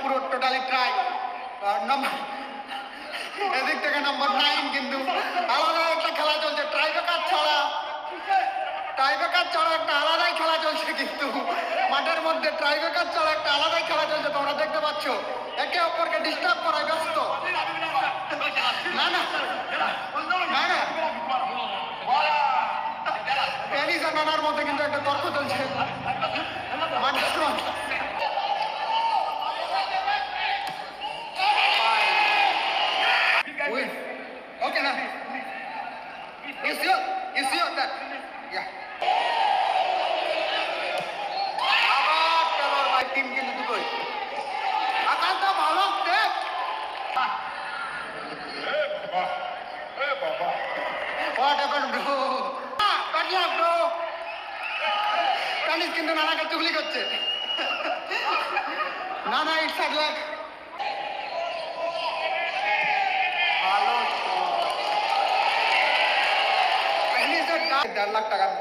পুরো totally try. Number এদিক থেকে নাম্বার 9 কিন্তু আলাদা একটা খেলা চলছে, টাইব্রেকার ছাড়া একটা আলাদাই খেলা চলছে, কিন্তু মাঠের মধ্যে টাইব্রেকার ছাড়া একটা আলাদাই খেলা চলছে। তোমরা দেখতে পাচ্ছ একে অপরকে ডিস্টার্ব করায় ব্যস্ত। না না না না, টেনিস আর নানার মধ্যে কিন্তু একটা তর্ক চলছে মাঠের মধ্যে। Okay, now. You see that? Yeah. আবার খেলোয়াড় ভাই টিম কিন্তু দুটোই। আকাশটা ভালো step. What happened, bro? Bad luck, bro. Tennis কিন্তু নানাকে চুগলি করছে। নানা ইটস ব্যাড লাক। ভালো 1.5 লাখ টাকার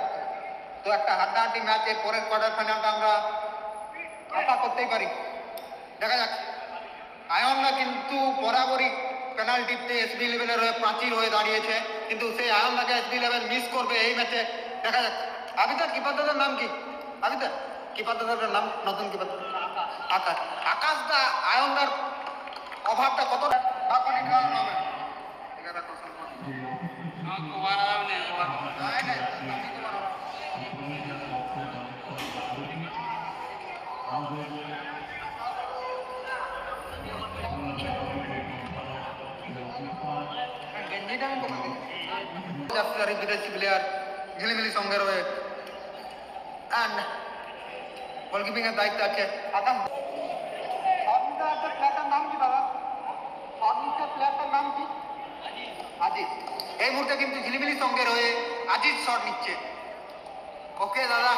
তো একটা হাড্ডাহাড্ডি ম্যাচে পরের কোয়ার্টার ফাইনালটা আমরা আশা করতেই পারি। দেখা যাক। আয়নরা কিন্তু বরাবরই পেনাল্টিতে SB11 হয়ে প্রাচীর হয়ে দাঁড়িয়েছে, কিন্তু সেই আয়নদাকে SB11 মিস করবে এই ম্যাচে। দেখা যাক। আবিদার কিপার দাদার নাম কি? আবিদার কিপার দাদার নাম, নতুন কিপার আকাশ। আকাশদা আয়নদার অভাবটা কতটা নামে বিদেশি প্লেয়ার ঝিলিমিলি সঙ্গে রয়ে অ্যান্ড গোলকিপিং এর দায়িত্ব আছে আকাশ। প্লেয়ারটার নাম কি দাদা? প্লেয়ারটার নাম কি? আজিজ। এই মুহূর্তে কিন্তু ঝিলিমিলি সঙ্গে রয়ে আজিজ শট নিচ্ছে। ওকে দাদা,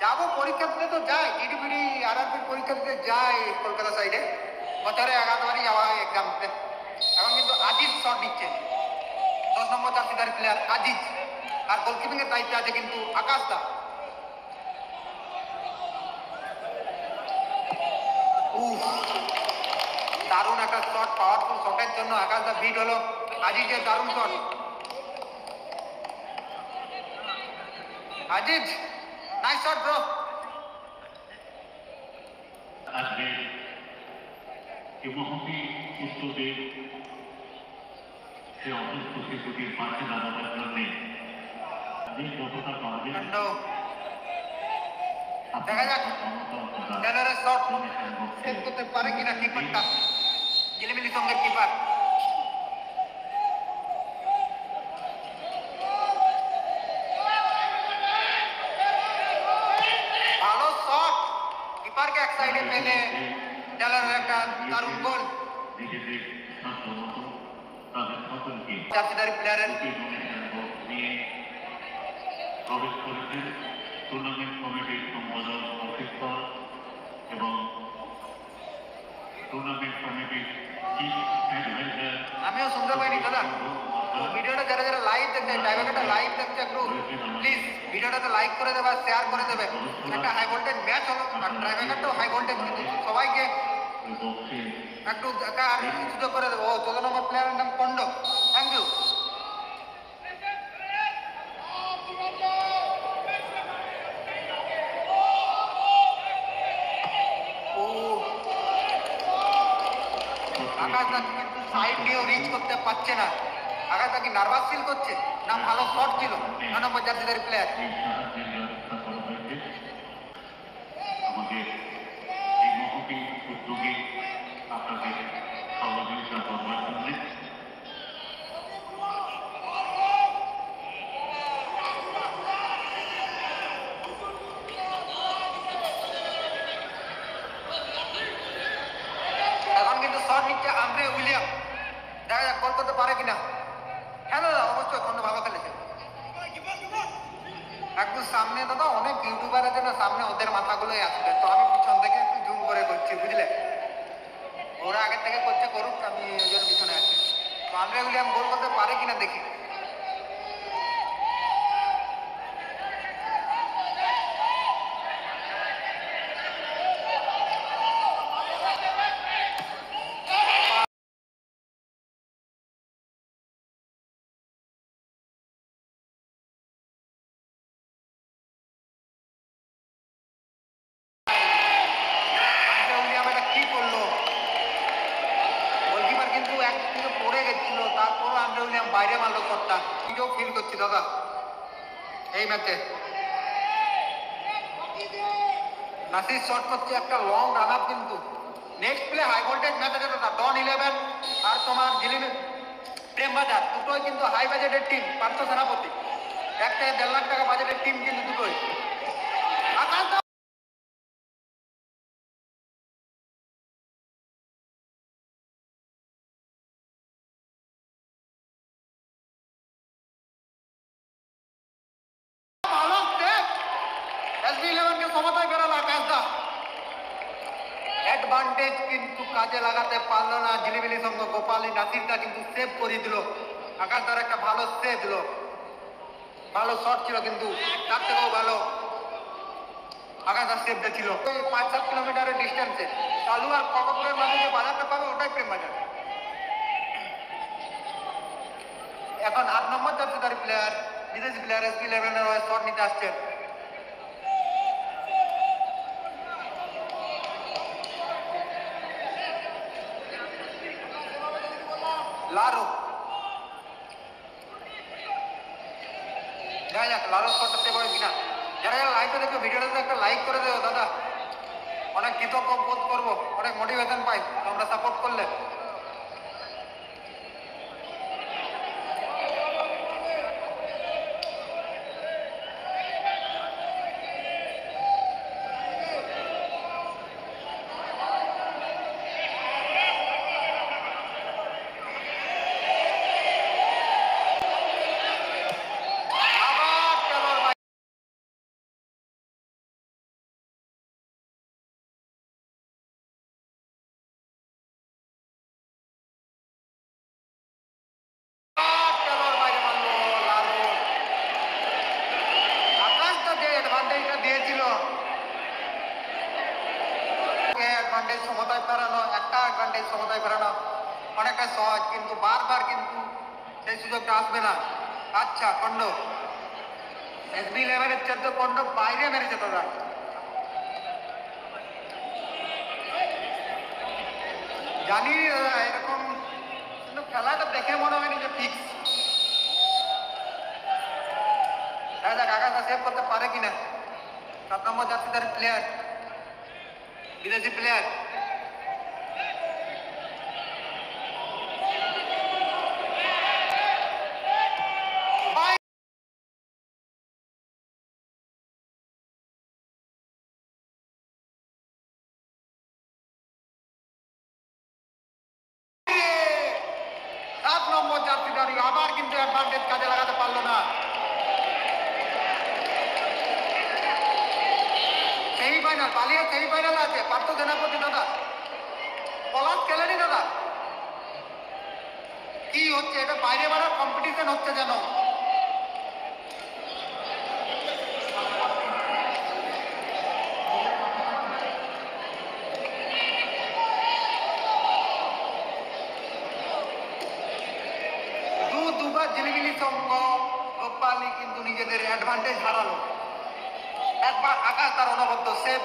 যাবো পরীক্ষা দিতে তো যাই, জিডিপিডি RRBর পরীক্ষা দিতে যাই কলকাতা সাইডে, বছরে 11বারই যাওয়া হয় এক্সাম দিতে। এখন কিন্তু আজিজ শট নিচ্ছে, 10 নম্বর জার্সিধারী প্লেয়ার আজিজ। আর গোলকিপিং এর দায়িত্বে আছে কিন্তু আকাশদা। দারুণ একটা শট, পাওয়ারফুল শটের জন্য আকাশদা বিট হলো আজিজের দারুণ shot. Aziz nice shot bro. আজকে এই মহতি উত্তরদের সে অসুস্থ শিশুটির পাশে দাঁড়াবার জন্য যে যতটা পারবে দেখা যাক টেলরের শট সেভ করতে পারে কিনা কিপারটা, ঝিলিমিলি সঙ্গে কিপার। ভালো শট, কিপারকে এক সাইডে পেলে টেলরের একটা দারুণ গোল। জার্সিধারী প্লেয়ারের প্রবেশ করেছেন টুর্নামেন্ট কমিটির সম্পাদক অফিসার এবং টুর্নামেন্ট কমিটির চিফ অ্যাডভাইজার। আমিও শুনতে পাইনি দাদা। ভিডিওটা যারা যারা লাইভ দেখছে, টাইব্রেকারটা লাইভ দেখছে, একটু প্লিজ ভিডিওটাতে লাইক করে দেবে, শেয়ার করে দেবে। একটা হাই ভোল্টেজ ম্যাচ হলো, আর টাইব্রেকারটাও হাই ভোল্টেজ, কিন্তু সবাইকে একটু সুযোগ করে দেবো। 14 নম্বর প্লেয়ারের নাম কন্ড। Thank you. আকাশদা কিন্তু সাইড নিয়েও রিচ করতে পারছে না। আকাশদা কি নার্ভাস ফিল করছে না ভালো শট ছিল 9 নম্বর জার্সিধারী প্লেয়ার? আমাদের এই মহতি উদ্যোগে আপনাদের সহযোগিতা করবার জন্য এখন কিন্তু শট নিচ্ছে আন্দ্রে উইলিয়াম। দেখা যাক গোল করতে পারে কিনা। হ্যাঁ দাদা, অবশ্যই খন্ড ভালো খেলেছে। একটু সামনে দাদা অনেক ইউটিউবার আছে না, সামনে ওদের মাথাগুলোই আসবে, তো আমি পিছন থেকে একটু জুম করে করছি, বুঝলে? ওরা আগের থেকে করছে, করুক, আমি ওই জন্য পিছনে আছি। তো আন্দ্রে উইলিয়াম গোল করতে পারে কিনা দেখি। আন্দ্রে উইলিয়াম বাইরে মারলো শটটা, নিজেও ফিল করছি দাদা এই ম্যাচে। নাসির শট করছে একটা লং রান আপ, কিন্তু next play high voltage match আছে দাদা। ডন 11 আর তোমার জিলিমি প্রেম বাজার দুটোই কিন্তু হাই বাজেটের টিম। 500 সেনাপতি, 1 থেকে 1.5 লাখ টাকা বাজেটের টিম কিন্তু দুটোই। আকাশ দা ভালো সেভ, SB11 কে সমতায় ফেরালো আকাশ দা। অ্যাডভান্টেজ কিন্তু কাজে লাগাতে পারলো না ঝিলিমিলি সঙ্গ গোপালী। নাসিরটা কিন্তু সেভ করে দিল। আকাশ দার একটা ভালো সেভ দিল, ভালো শট ছিল, কিন্তু তার থেকেও ভালো আকাশ দার সেভটা ছিল। ওই 5-7 কিলোমিটারের ডিস্টেন্সে চালু আর ককপুরের মাঝে যে বাজারটা পাবে ওটাই প্রেম বাজার। এখন 8 নম্বর জার্সিধারী প্লেয়ার, বিদেশি প্লেয়ার SB11 এর হয়ে শট নিতে আসছেন। লারো, দেখা যাক লারো শটটা সেভ হয় কিনা। যারা যারা লাইভে দেখো ভিডিওটাতে একটা লাইক করে দেবো দাদা, অনেক কৃতজ্ঞ বোধ করবো, অনেক মোটিভেশন পাই তোমরা সাপোর্ট করলে। আবার খেলোয়াড় বাইরে, আবার খেলোয়াড় বাইরে মারলো লারো। আকাশটা যে অ্যাডভান্টেজটা দিয়েছিল, অ্যাডভান্টেজ সমতায় ফেরানো, একটা অ্যাডভান্টেজ সমতায় ফেরানো অনেকটা সহজ, কিন্তু বারবার কিন্তু সেই সুযোগটা আসবে না। আচ্ছা খন্ড SB11 এর 14 খন্ড বাইরে মেরেছে দাদা। জানি দাদা এরকম, কিন্তু খেলাটা দেখে মনে হয়নি যে ফিক্স। দেখা যাক আকাশটা সেভ করতে পারে কিনা। 7 নম্বর জার্সিধারী প্লেয়ার, বিদেশি প্লেয়ার। সাত নম্বর জার্সিধারী আবার কিন্তু অ্যাডভান্টেজ কাজে লাগাতে পারলো না। সেমিফাইনাল পালিয়ে সেমিফাইনাল আছে পার্থ সেনাপতি দাদা, পলাশ খেলেনি দাদা। কি হচ্ছে এটা, বাইরে বাড়ার কম্পিটিশন হচ্ছে যেন। দুবার ঝিলিমিলি সঙ্গ গোপালী কিন্তু নিজেদের অ্যাডভান্টেজ হারালো। একবার আকাশ তার অনবদ্য সেভ,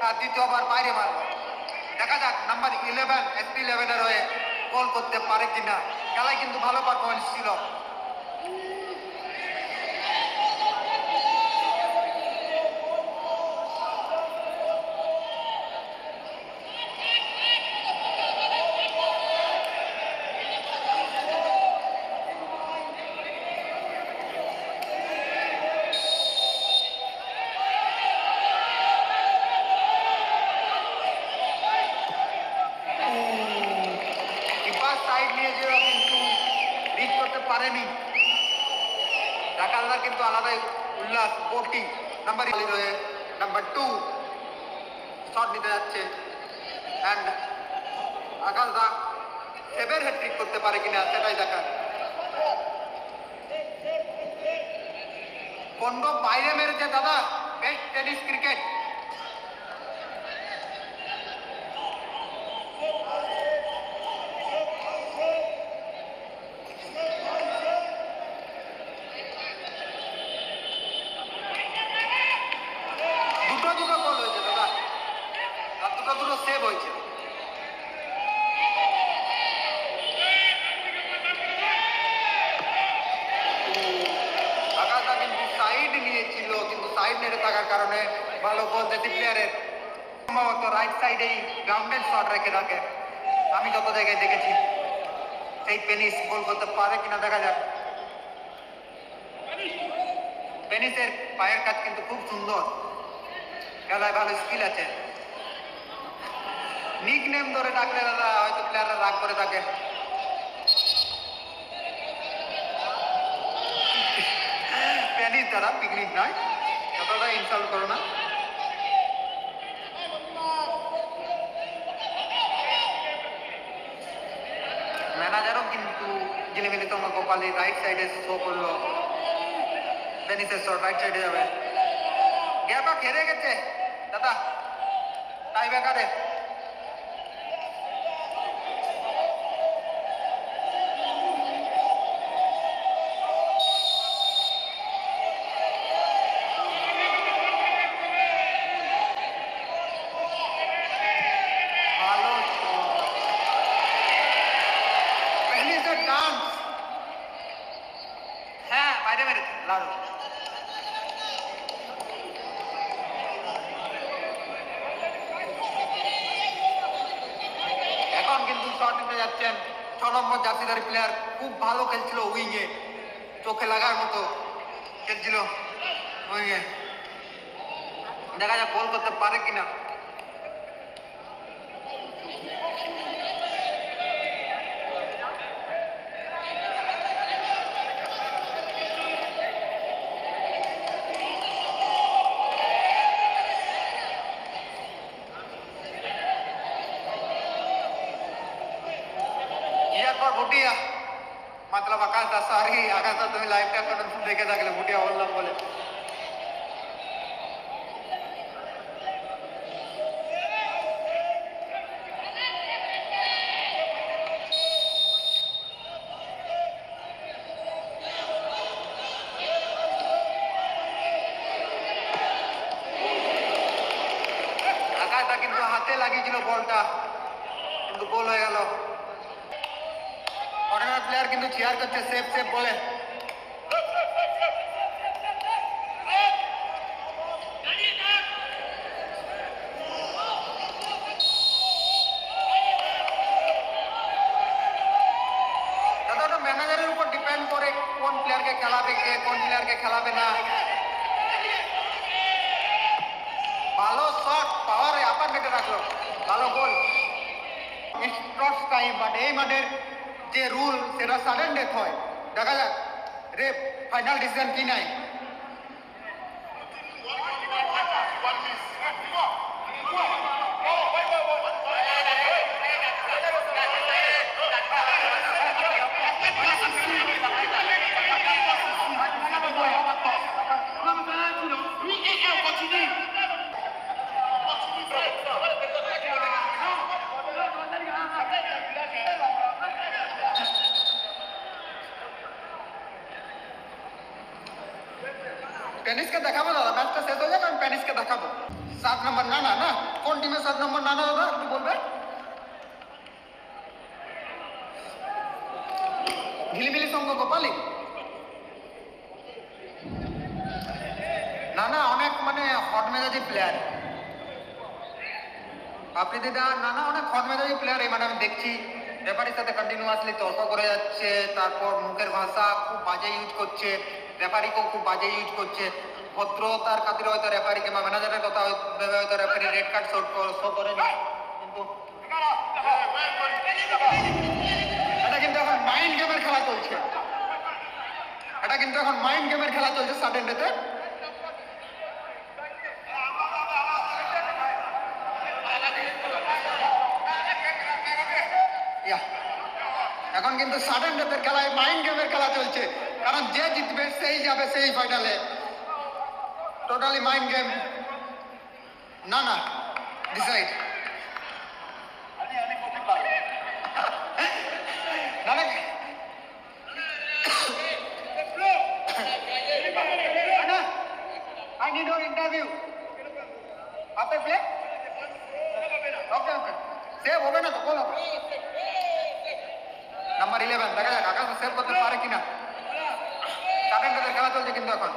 আর দ্বিতীয়বার বাইরে মারলো। দেখা যাক নাম্বার 11 SB11 এর হয়ে গোল করতে পারে কিনা। খেলায় কিন্তু ভালো পারফরমেন্স ছিল। কিপার সাইড নিয়েছিল কিন্তু রিচ করতে পারেনি। ঢাকালদার কিন্তু আলাদাই উল্লাস। বোটিং নাম্বার রয়ে নাম্বার 2 শট নিতে যাচ্ছে, অ্যান্ড আকাশদা সেভের হ্যাট্রিক করতে পারে কিনা সেটাই দেখার। কোন বাইরে মেরেছে দাদা, বেস্ট টেনিস ক্রিকেট। দুটো গোল হয়েছে দাদা, আর দুটো সেভ হয়েছে। লাগার কারণে ভালো বল দেখি প্লেয়ারের সম্ভবত রাইট সাইডেই গ্রাউন্ডের শট রেখে থাকে, আমি যত জায়গায় দেখেছি। সেই পেনিস গোল করতে পারে কিনা দেখা যাক। পেনিসের পায়ের কাজ কিন্তু খুব সুন্দর, খেলায় ভালো স্কিল আছে। নিক নেম ধরে ডাকলে দাদা হয়তো প্লেয়াররা রাগ করে থাকে। পেনিস দাদা, পিকনিক নয়, যতটা ইনসাল্ট করো না। ম্যানেজারও কিন্তু জিলিমিলি তোমার গোপালি রাইট সাইডে শো করলো। পেনিসের শট রাইট সাইডে যাবে, গ্যাপা হেরে গেছে দাদা, টাই ব্রেকারে। ভালো পেনিসের ডান্স, হ্যাঁ বাইরে মেরেছে লাড়ু। এখন কিন্তু শট নিতে যাচ্ছেন 6 নম্বর জার্সিধারী প্লেয়ার, খুব ভালো খেলছিল উইংয়ে, চোখে লাগার মতো খেলছিল উইংয়ে। দেখা যাক গোল করতে পারে কিনা। এরপর ভুটিয়া, मतलब আকাশদা, সরি আকাশদা, তুমি লাইভটা করে দেখে থাকলে ভুটিয়া বললাম বলে। আকাশদা কিন্তু হাতে লাগিয়েছিল বলটা, কিন্তু গোল হয়ে গেল। ফরেনার প্লেয়ার কিন্তু চেয়ার করছে সেফ সেফ বলে। দাদা ওটা ম্যানেজারের উপর ডিপেন্ড করে কোন প্লেয়ারকে খেলাবে, কে কোন প্লেয়ারকে খেলাবে না। ভালো শট, পাওয়ারে আপার নেটে রাখলো, ভালো গোল। স্ট্রস টাইম, বাট এই মাঠের যে রুল সেটা সাডেন ডেথ হয়। দেখা যাক রেপ ফাইনাল ডিসিশন কি নাই। পেনিসকে দেখাবো দাদা, ম্যাচটা শেষ হয়ে যাবে, আমি পেনিসকে দেখাবো। 7 নম্বর নানা, না কোন টিমের 7 নম্বর নানা দাদা একটু বলবে? ঝিলিমিলি সঙ্গ গোপালি। নানা অনেক মানে হট মেজাজি প্লেয়ার, আফ্রিদিদা নানা অনেক হট মেজাজি প্লেয়ার। এই মানে আমি দেখছি রেফারির সাথে কন্টিনিউয়াসলি তর্ক করে যাচ্ছে, তারপর মুখের ভাষা খুব বাজে ইউজ করছে, রেফারিকেও খুব বাজে ইউজ করছে। ভদ্রতার খাতিরে হয়তো রেফারি কিংবা ম্যানেজারের কথা ভেবে হয়তো রেফারি রেড কার্ড শো করেনি, কিন্তু এটা কিন্তু এখন মাইন্ড গেমের খেলা চলছে। এটা কিন্তু এখন মাইন্ড গেমের খেলা চলছে সাডেন ডেতে। এখন কিন্তু সাডেন ডেথের খেলায় মাইন্ড গেমের খেলা চলছে, কারণ যে জিতবে সেই যাবে সেই ফাইনালে। টোটালি মাইন্ড গেম, না না decide. I need your interview. After play? Okay, okay. Save হবে না তো বলো। নাম্বার 11 দেখা যাক আকাশ সেভ করতে পারে কিনা। সাডেন ডেথের খেলা চলছে কিন্তু এখন।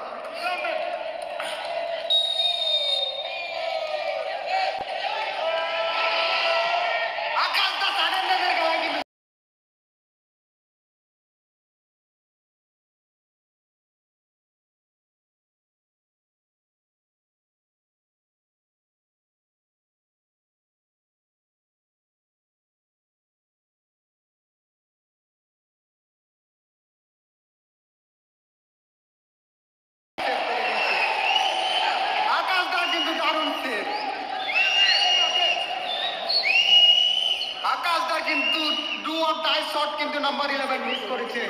আকাশদার কিন্তু ডু অর ডাই শট কিন্তু নাম্বার 11 মিস করেছে।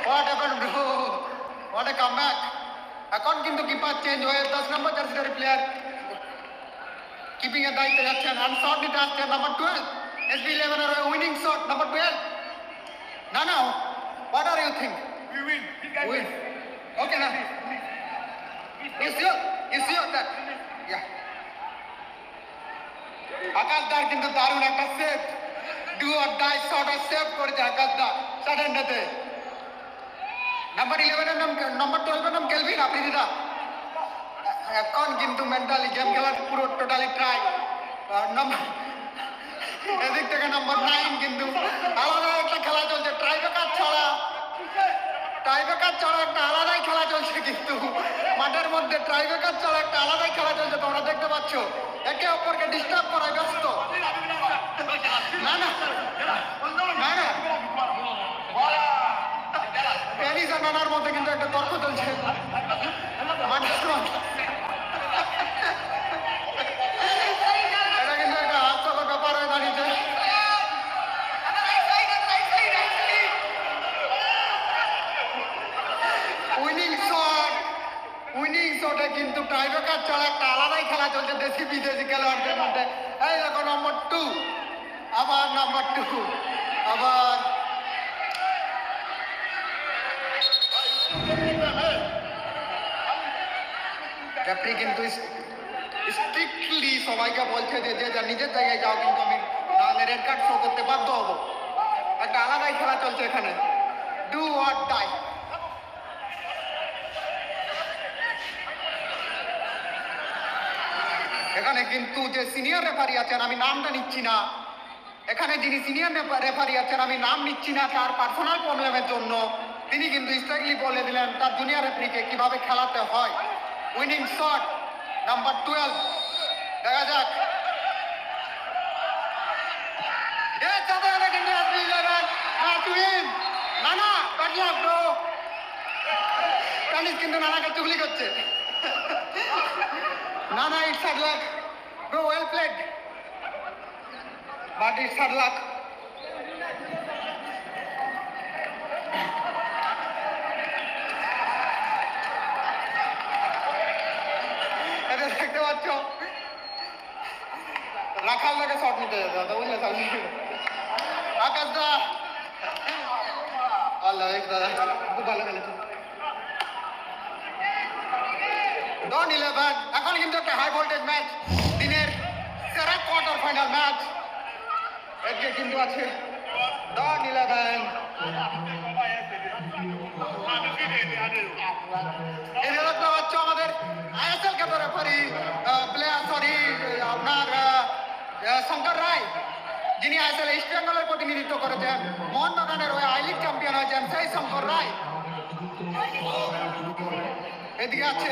What happened, bro? What a comeback! এখন কিন্তু কিপার চেঞ্জ হয়ে 10 নম্বর জার্সিধারী প্লেয়ার কিপিং এর দায়িত্বে যাচ্ছেন আর শট নিতে আসছেন নাম্বার 12 এসবি 11 এর উইনিং শট নাম্বার 12। না না, what are you think? We win. Win. Okay না, you sure that? Yeah. আকাশদার কিন্তু দারুণ একটা save, do or die shot save করেছে আকাশদা সাডেনটাতে। নাম্বার 11 এর নাম, নাম্বার 12 এর নাম কেলভিন আফ্রিদিদা। এখন কিন্তু মেন্টালি গেম খেলার পুরো টোটালি ট্রাই। নাম্বার এদিক থেকে নাম্বার 9 কিন্তু আলাদা একটা খেলা চলছে, ট্রাইবেকার ছাড়া একটা আলাদাই খেলা চলছে কিন্তু মাঠের মধ্যে ট্রাইবেকার ছাড়া একটা আলাদাই খেলা চলছে, তোমরা দেখতে পাচ্ছ। একে অপরকে ডিস্টার্ব করায় ব্যস্ত। না না না না, টেনিস আর নানার মধ্যে কিন্তু একটা তর্ক চলছে মাঠের মধ্যে। এটা কিন্তু একটা হাস্যকর ব্যাপার হয়ে দাঁড়িয়েছে। উইনিং শটে কিন্তু টাইব্রেকার ছাড়া একটা আলাদাই খেলা চলছে দেশি বিদেশি খেলোয়াড়দের মধ্যে। এই দেখো নম্বর 2, আবার নাম্বার 2, আবার রেফারি কিন্তু স্ট্রিক্টলি সবাইকে বলছে যে যে যা নিজের জায়গায় যাও, কিন্তু আমি নাহলে রেড কার্ড শো করতে বাধ্য হবো। একটা আলাদাই খেলা চলছে এখানে, ডু অর ডাই। এখানে কিন্তু যে সিনিয়র রেফারি আছেন, আমি নামটা নিচ্ছি না, এখানে যিনি সিনিয়র রেফারি আছেন আমি নাম নিচ্ছি না, তার পার্সোনাল প্রবলেমের জন্য তিনি কিন্তু স্ট্রিক্টলি বলে দিলেন তার জুনিয়র রেফারিকে কিভাবে খেলাতে হয়। উইনিং শট নাম্বার 12, দেখা যাক। নানা ব্যাড লাক ব্রো, টেনিস কিন্তু নানাকে চুগলি করছে। নানা it's hard luck bro, well played but it's hard lakh. এটা দেখতে পাচ্ছ রাখাল থেকে শট নিতে যেতে হতো, বুঝলে তাহলে। আকাশ দা, আল্লাহ দাদা খুব ভালো খেলেছে। ডন 11 এখন কিন্তু একটা হাই ভোল্টেজ ম্যাচ, দিনের সেরা কোয়ার্টার ফাইনাল ম্যাচ। এদিকে কিন্তু আছে ডন 11। এই দেখতে পাচ্ছ আমাদের আইএসএল কে রেফারি প্লেয়ার, সরি আপনার শঙ্কর রায়, যিনি আইএসএল ইস্ট বেঙ্গলের প্রতিনিধিত্ব করেছেন, মোহনবাগানের হয়ে আই লিগ চ্যাম্পিয়ন হয়েছেন সেই শঙ্কর রায়। এদিকে আছে